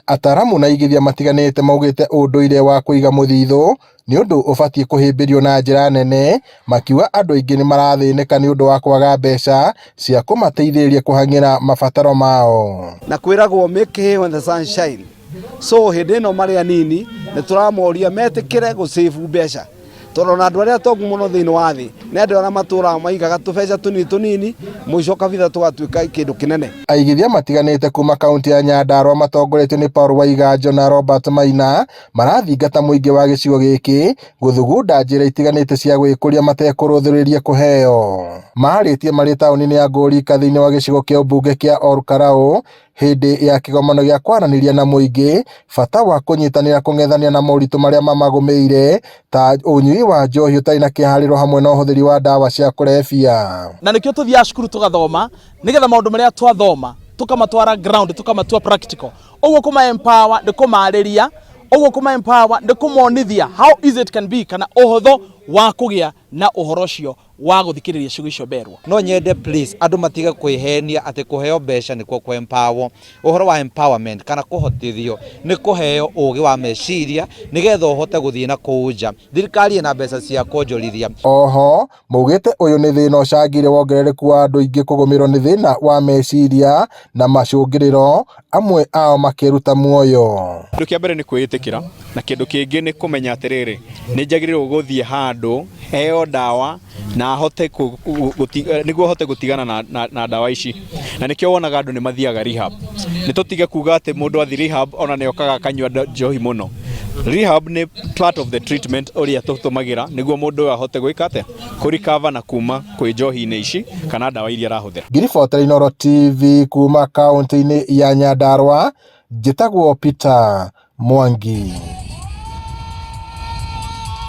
Ataramu na igithia matiganite maugite unduire wa kuiga muthithu ni undu ubatie kuhimbirio na njira nene, makiuga andu aingi ni marathinika ni undu wa kwaga mbeca cia kumateithĩrĩria kuhangira mabataro mao. Na kwiragwo make hay when the sun shine. So hindi no mari anini ni turamoria metikire gu save mbeca. Torona andu aria tongu muno thiini wa thi ni andu aria matura maigaga tubeca tunini muico kabitha tugatuika kindu kinene. Aigithia matiganite kuma kaunti ya Nyandarua matongoretio ni Paul Waiganjo na Robert Maina marathingata muingi wa gicigo giki guthugunda njira itiganite cia gwikuria matekuruthiria kuheo. Maharitie mari tauni-ini ya Ngũrika thiini wa gicigo kia ubunge kia Olkarau hindi ya kigomano gia kwaraniria na muingi bata wa kunyitanira kung'ethania na moritu maria mamagumeire ta unyui wa njohi utari na kihariro hamwe na uhuthiri wa dawa cia kurebia. Na nikio tuthia cukuru tugathoma nigetha maundu maria twathoma tukamatwara ground tukamatua practical. Oguo kuma empower ndikumariria, oguo kuma empower ndikumonithia how easy it can be kana uhotho wa kugia na uhoro cio wa guthikiriria ciugo icio berwa. No nyende please andu matiga kwihenia ati kuheo mbeca nikuo ku empower. Uhoro wa empowerment kana kuhotithio ni kuheo ugi wa meciria nigetha uhote guthii na kuuja thirikari ina mbeca cia kuonjorithia. Oho mugite uyu ni thina ucangire wongerereku wa andu aingi kugumirwo ni thina wa meciria na macungiriro, amwe ao makiruta muoyo. Kindu kia mbere ni kwiitikira na kindu kingi ni kumenya atiriri ni njagiriro guthii handu heo dawa na hote niguo hote gutigana na dawa ici, na nikio wonaga andu ni mathiaga rehab. Ni tutige kuga ati mundu athi rehab ona ne okaga kanywa njohi muno. Rehab ni part of the treatment uria tutumagira niguo mundu ahote gwikate kurikava na kuma kwi njohi-ini ici kana dawa iria arahuthira. Ngiribota Inooro TV kuma kaunti-ini ya Nyandarua, njitagwo Peter Mwangi.